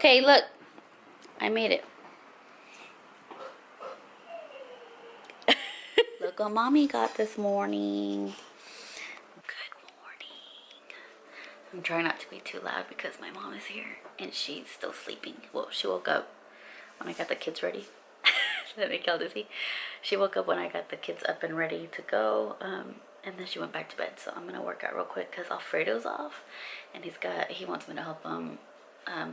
Okay, look. I made it. Look what Mommy got this morning. Good morning. I'm trying not to be too loud because my mom is here and she's still sleeping. Well, she woke up when I got the kids ready. Let me kill Dizzy. She woke up when I got the kids up and ready to go. And then she went back to bed. So I'm gonna work out real quick because Alfredo's off, and he wants me to help him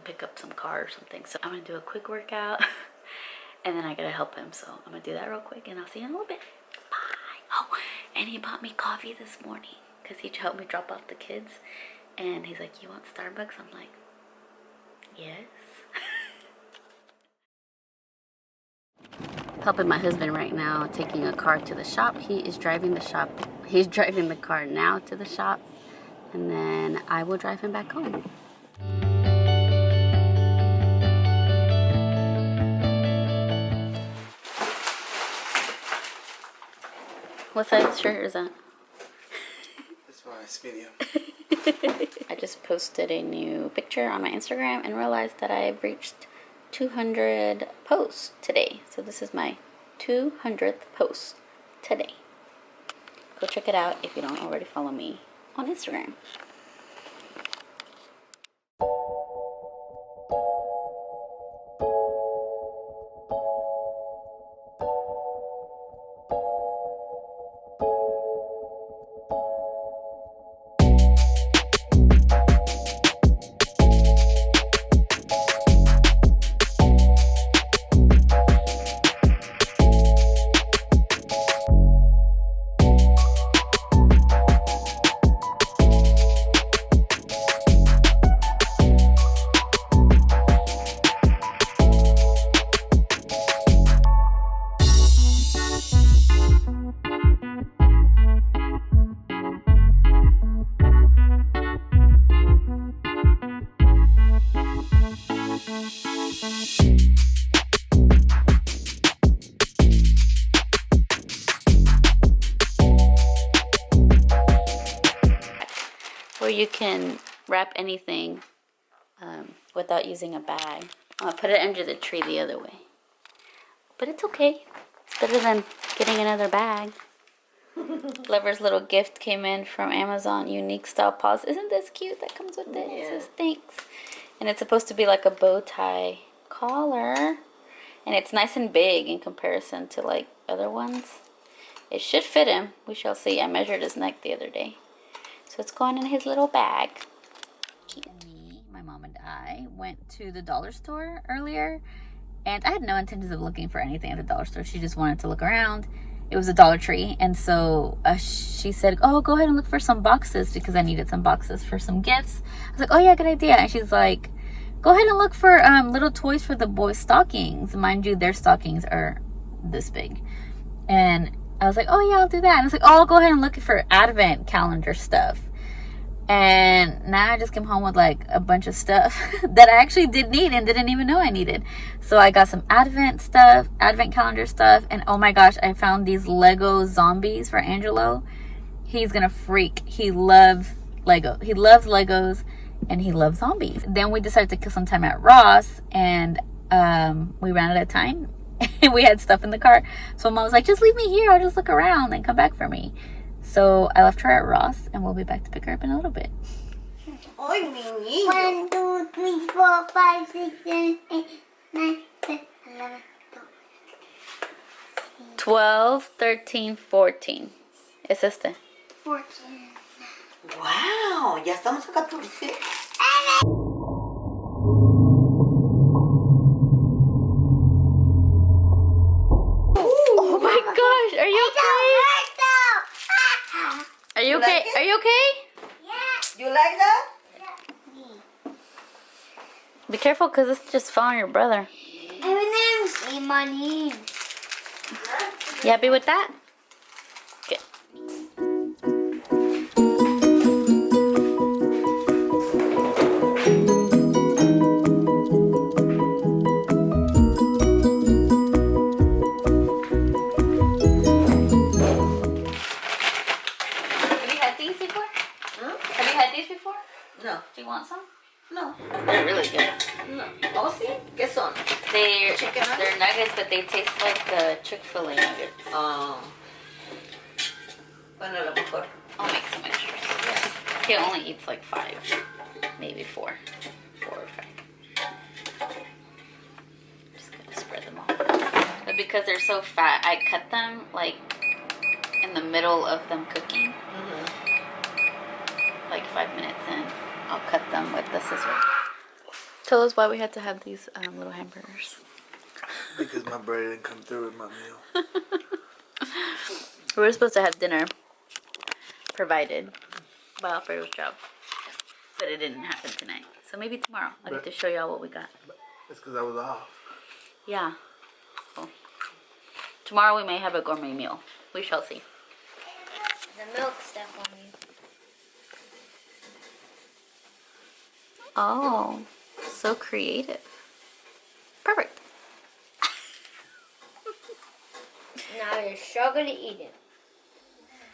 pick up some car or something. So I'm gonna do a quick workout, and then I gotta help him. So I'm gonna do that real quick, and I'll see you in a little bit. Bye. Oh, and he bought me coffee this morning because he helped me drop off the kids, and he's like, "You want Starbucks?" I'm like, "Yes." Helping my husband right now, taking a car to the shop. He is driving the shop. He's driving the car now to the shop, and then I will drive him back home. What size shirt is that? That's why it's medium. I just posted a new picture on my Instagram and realized that I've reached 200 posts today. So this is my 200th post today. Go check it out if you don't already follow me on Instagram. Where you can wrap anything without using a bag. I'm gonna put it under the tree the other way. But it's okay. It's better than getting another bag. Lover's little gift came in from Amazon. Unique style paws. Isn't this cute? That comes with it. It says thanks. And it's supposed to be like a bow tie collar. And it's nice and big in comparison to like other ones. It should fit him. We shall see. I measured his neck the other day. So it's going in his little bag. Me, my mom and I went to the dollar store earlier, and I had no intentions of looking for anything at the dollar store. She just wanted to look around. It was a Dollar Tree, and so she said, "Oh, go ahead and look for some boxes," because I needed some boxes for some gifts. I was like, "Oh yeah, good idea." And she's like, "Go ahead and look for little toys for the boys' stockings." Mind you, their stockings are this big. And I was like, "Oh yeah, I'll do that." And I was like, "Oh, I'll go ahead and look for advent calendar stuff." And now I just came home with like a bunch of stuff that I actually did need and didn't even know I needed. So I got some advent stuff, advent calendar stuff, and oh my gosh, I found these Lego zombies for Angelo. He's gonna freak. He loves Lego. He loves Legos and he loves zombies. Then we decided to kill some time at Ross, and we ran out of time. We had stuff in the car, so Mom was like, "Just leave me here, I'll just look around and come back for me." So I left her at Ross, and we'll be back to pick her up in a little bit. 1, 2, 3, 4, 5, 6, 7, 8, 9, 10, 11, 12, 13, 14. Es este. 14. Wow, ya estamos a 14. Oh my gosh, are you okay? Are you okay? Are you okay? You like that? Be careful, because it's just fell on your brother. Say my name. You happy with that? Good. No. Do you want some? No. They're really good. No. Vamos They're nuggets, but they taste like the Chick-fil-A nuggets. Bueno, a lo mejor. I'll make some extras. He only eats like 5, maybe 4. 4 or 5. Just gonna spread them all. But because they're so fat, I cut them like in the middle of them cooking. Like 5 minutes in, I'll cut them with the scissor. Tell us why we had to have these little hamburgers. Because my bread didn't come through with my meal. We were supposed to have dinner provided by Alfredo's job, but it didn't happen tonight. So maybe tomorrow I'll get to show y'all what we got. It's because I was off. Yeah. Cool. Tomorrow we may have a gourmet meal. We shall see. The milk stuff on you. Oh, so creative. Perfect. Now you're sure gonna eat it.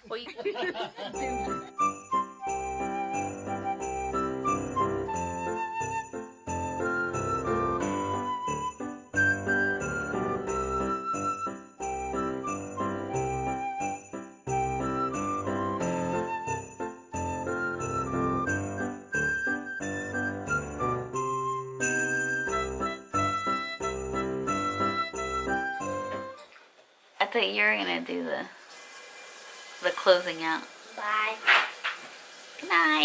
Well, you I thought you were gonna do the closing out. Bye. Good night.